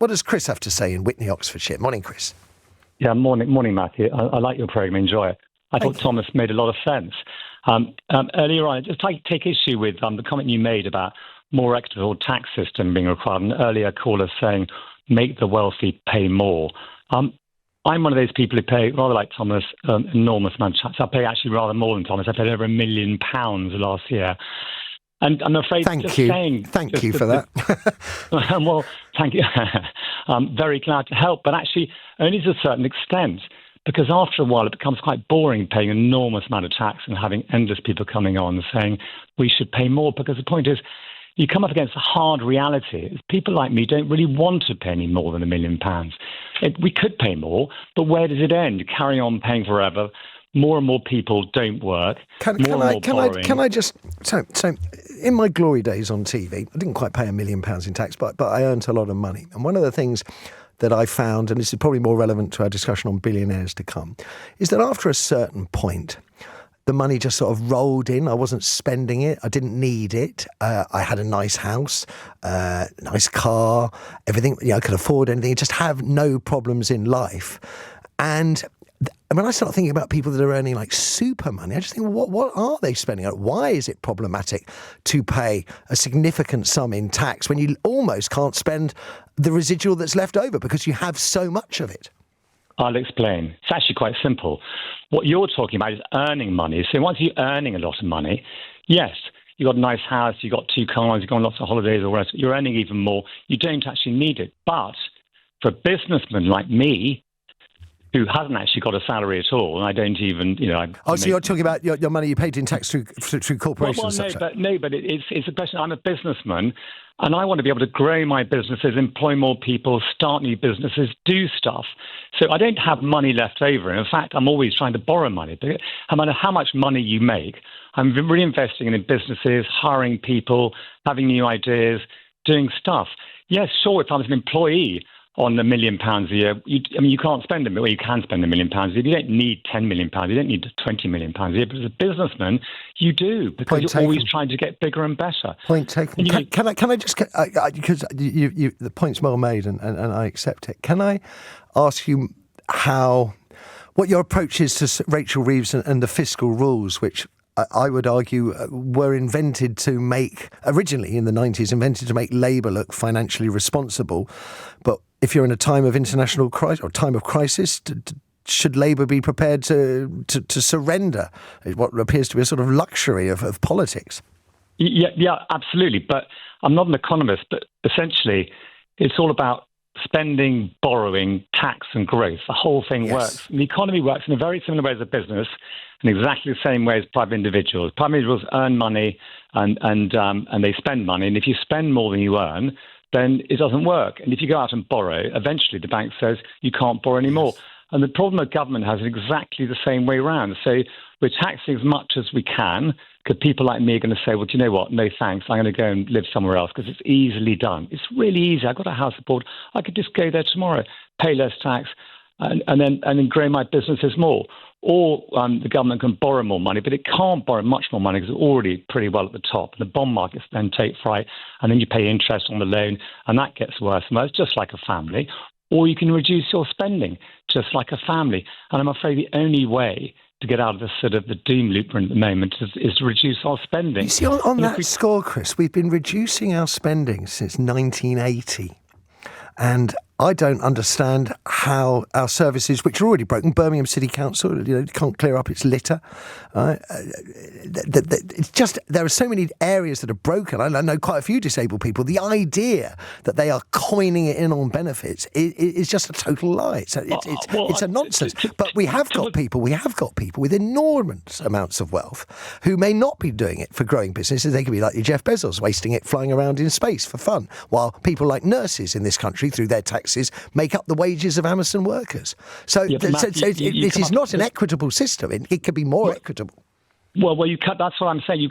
What does Chris have to say in Witney, Oxfordshire? Morning, Chris. Yeah, morning, Matthew. I like your programme, enjoy it. I thought Thomas made a lot of sense. Earlier on, I just take issue with the comment you made about more equitable tax system being required. An earlier caller saying, make the wealthy pay more. I'm one of those people who pay, rather like Thomas, enormous amount of tax. I pay actually rather more than Thomas. I paid over £1 million last year. And I'm afraid Thank you for that. Well, thank you. I'm very glad to help, but actually only to a certain extent, because after a while it becomes quite boring paying an enormous amount of tax and having endless people coming on saying we should pay more, because the point is you come up against a hard reality. People like me don't really want to pay any more than £1 million. We could pay more, but where does it end? Carry on paying forever. More and more people don't work. Can I just so in my glory days on TV, I didn't quite pay £1 million in tax, but I earned a lot of money. And one of the things that I found, and this is probably more relevant to our discussion on billionaires to come, is that after a certain point, the money just sort of rolled in. I wasn't spending it. I didn't need it. I had a nice house, nice car, everything. I could afford anything. Just have no problems in life. And when I start thinking about people that are earning like super money, I just think, well, what are they spending on? Why is it problematic to pay a significant sum in tax when you almost can't spend the residual that's left over because you have so much of it? I'll explain. It's actually quite simple. What you're talking about is earning money. So once you're earning a lot of money, yes, you've got a nice house, you've got 2 cars, you've got lots of holidays, or you're earning even more. You don't actually need it. But for a businessman like me, who hasn't actually got a salary at all, and I don't even, so you're talking about your money you paid in tax through corporations? No, but it's a question. I'm a businessman, and I want to be able to grow my businesses, employ more people, start new businesses, do stuff. So I don't have money left over. And in fact, I'm always trying to borrow money. No matter how much money you make, I'm reinvesting in businesses, hiring people, having new ideas, doing stuff. Yes, sure, if I was an employee on £1 million a year, you can't spend well, you can spend £1 million a year. You don't need £10 million. You don't need £20 million a year. But as a businessman, you do, because you're always trying to get bigger and better. Point taken. Can I just, because the point's well made and I accept it. Can I ask you what your approach is to Rachel Reeves and the fiscal rules, which I would argue were invented to make, originally in the 90s, invented to make Labour look financially responsible. But if you're in a time of international crisis or time of crisis, should Labour be prepared to surrender what appears to be a sort of luxury of politics? Yeah, absolutely. But I'm not an economist, but essentially it's all about spending, borrowing, tax and growth. The whole thing works. And the economy works in a very similar way as a business, in exactly the same way as private individuals. Private individuals earn money and they spend money. And if you spend more than you earn, then it doesn't work. And if you go out and borrow, eventually the bank says you can't borrow anymore. And the problem that government has is exactly the same way around. So we're taxing as much as we can, because people like me are going to say, well, do you know what? No, thanks. I'm going to go and live somewhere else because it's easily done. It's really easy. I've got a house aboard. I could just go there tomorrow, pay less tax, and then grow my businesses more. Or the government can borrow more money, but it can't borrow much more money because it's already pretty well at the top. The bond markets then take fright, and then you pay interest on the loan, and that gets worse and worse, just like a family. Or you can reduce your spending, just like a family. And I'm afraid the only way to get out of the doom loop we're in at the moment is to reduce our spending. You see, on that score, Chris, we've been reducing our spending since 1980. And I don't understand how our services, which are already broken, Birmingham City Council, can't clear up its litter. It's just, there are so many areas that are broken. I know quite a few disabled people. The idea that they are coining it in on benefits is just a total lie. It's a nonsense. But we have got people with enormous amounts of wealth who may not be doing it for growing businesses. They could be like Jeff Bezos, wasting it flying around in space for fun, while people like nurses in this country, through their taxes, make up the wages of Amazon workers. So it is not an equitable system. It could be more equitable. Well, that's what I'm saying.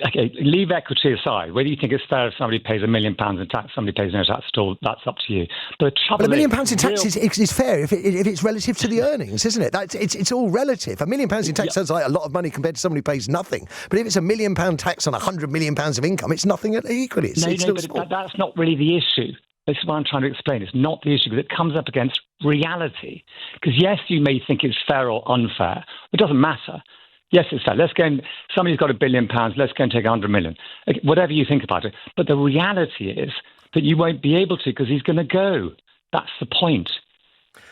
Okay, leave equity aside. Whether you think it's fair if somebody pays £1 million in tax, somebody pays no tax at all, that's up to you. But £1 million in tax is fair if it's relative to the earnings, isn't it? It's all relative. £1 million in tax sounds like a lot of money compared to somebody who pays nothing. But if it's £1 million tax on £100 million of income, it's nothing equally. But that's not really the issue. This is what I'm trying to explain. It's not the issue, because it comes up against reality. Because yes, you may think it's fair or unfair. It doesn't matter. Yes, it's fair. Let's go and somebody's got £1 billion. Let's go and take 100 million. Whatever you think about it. But the reality is that you won't be able to, because he's going to go. That's the point.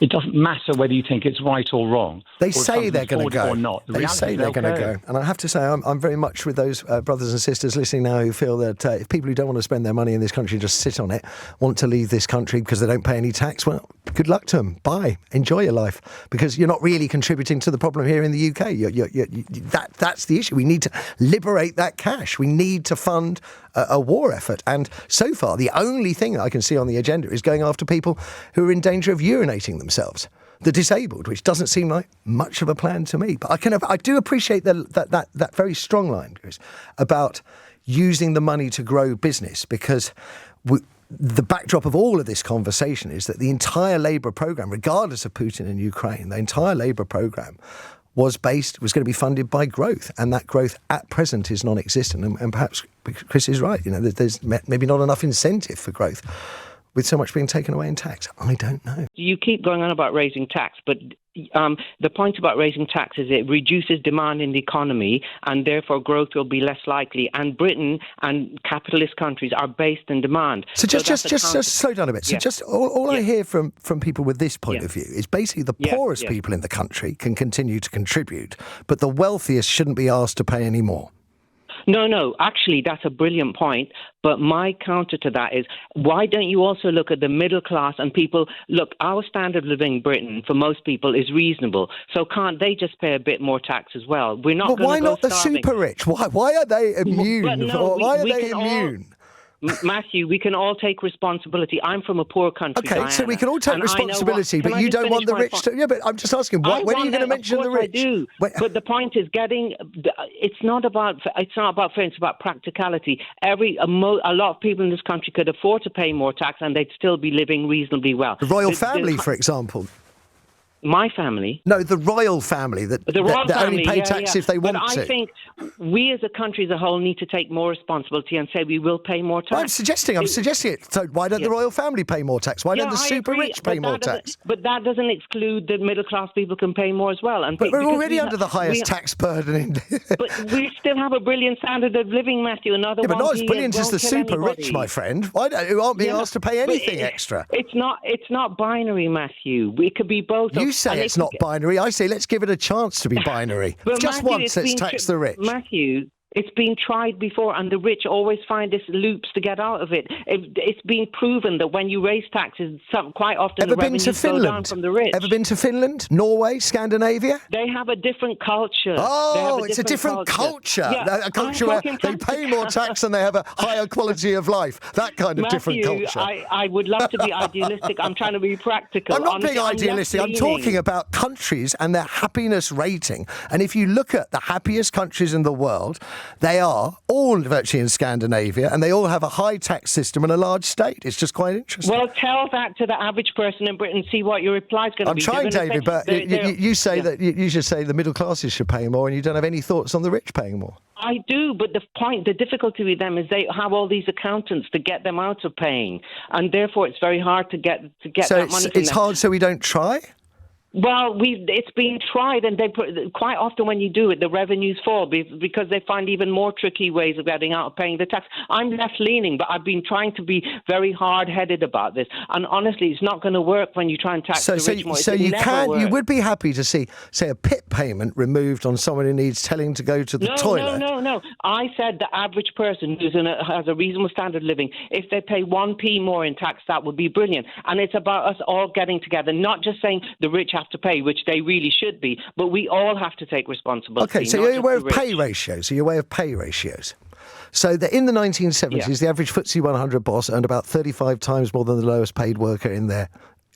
It doesn't matter whether you think it's right or wrong. They say they're going to go. Or not. They say they're going to go. And I have to say, I'm very much with those brothers and sisters listening now who feel that if people who don't want to spend their money in this country just sit on it, want to leave this country because they don't pay any tax, well, good luck to them. Bye. Enjoy your life. Because you're not really contributing to the problem here in the UK. That's the issue. We need to liberate that cash. We need to fund a war effort. And so far, the only thing I can see on the agenda is going after people who are in danger of urinating themselves, the disabled, which doesn't seem like much of a plan to me. But I do appreciate that very strong line, Chris, about using the money to grow business, because the backdrop of all of this conversation is that the entire Labour programme, regardless of Putin and Ukraine, the entire Labour programme was going to be funded by growth, and that growth at present is non-existent. And perhaps Chris is right. There's maybe not enough incentive for growth with so much being taken away in tax. I don't know. You keep going on about raising tax, but the point about raising tax is it reduces demand in the economy, and therefore growth will be less likely. And Britain and capitalist countries are based in demand. So just slow down a bit. So just all I hear from people with this point of view is basically the poorest people in the country can continue to contribute, but the wealthiest shouldn't be asked to pay any more. No, actually, that's a brilliant point. But my counter to that is, why don't you also look at the middle class and people? Look, our standard of living in Britain for most people is reasonable. So can't they just pay a bit more tax as well? We're not. But why not the super rich? Why are they immune? Why are they immune? Matthew, we can all take responsibility. I'm from a poor country. Okay, Diana, so we can all take responsibility, but you don't want the rich to. Yeah, but I'm just asking, when are you going to mention the rich? I do. But the point is, it's not about fairness. It's about practicality. A lot of people in this country could afford to pay more tax, and they'd still be living reasonably well. The royal family, for example. My family? No, the royal family that only pay tax if they want to. But I think we as a country as a whole need to take more responsibility and say we will pay more tax. Well, I'm suggesting it. So why don't the royal family pay more tax? Why don't the super rich pay more tax? But that doesn't exclude that middle class people can pay more as well. But we're already under the highest tax burden. But we still have a brilliant standard of living, Matthew. But not as brilliant as the super rich, my friend. Who aren't being asked to pay anything extra. It's not binary, Matthew. It could be both. You say it's not binary. I say let's give it a chance to be binary. Just Matthew, once, let's tax the rich. Matthew, it's been tried before, and the rich always find these loops to get out of it. It's been proven that when you raise taxes, quite often the revenues go down from the rich. Ever been to Finland, Norway, Scandinavia? They have a different culture. Oh, it's a different culture. Yeah, a culture where they pay more tax and they have a higher quality of life. That kind of different culture. I would love to be idealistic. I'm trying to be practical. I'm not being idealistic. I'm talking about countries and their happiness rating. And if you look at the happiest countries in the world, they are all virtually in Scandinavia, and they all have a high tax system and a large state. It's just quite interesting. Well, tell that to the average person in Britain, see what your reply is going to be. I'm trying, David, but you say that you should say the middle classes should pay more, and you don't have any thoughts on the rich paying more. I do, but the difficulty with them is they have all these accountants to get them out of paying, and therefore it's very hard to get that money from them. So it's hard, so we don't try? Well, it's been tried, and quite often when you do it, the revenues fall because they find even more tricky ways of getting out of paying the tax. I'm left-leaning, but I've been trying to be very hard-headed about this, and honestly, it's not going to work when you try and tax the rich more. So you would be happy to see, say, a PIP payment removed on someone who needs telling to go to the toilet? No. I said the average person who has a reasonable standard of living, if they pay 1p more in tax, that would be brilliant. And it's about us all getting together, not just saying the rich have to pay, which they really should be, but we all have to take responsibility. Okay, so you're aware of pay ratios. So in the 1970s, the average FTSE 100 boss earned about 35 times more than the lowest paid worker in their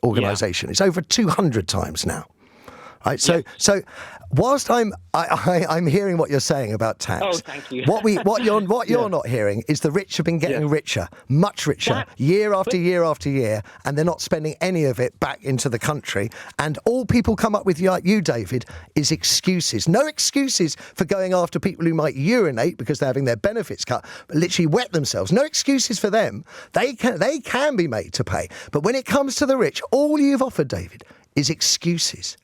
organisation. It's over 200 times now. Right. So whilst I'm hearing what you're saying about tax. Oh, thank you. What you're not hearing is the rich have been getting richer, much richer, year after year after year, and they're not spending any of it back into the country. And all people come up with, like you, David, is excuses. No excuses for going after people who might urinate because they're having their benefits cut, but literally wet themselves. No excuses for them. They can be made to pay. But when it comes to the rich, all you've offered, David, is excuses.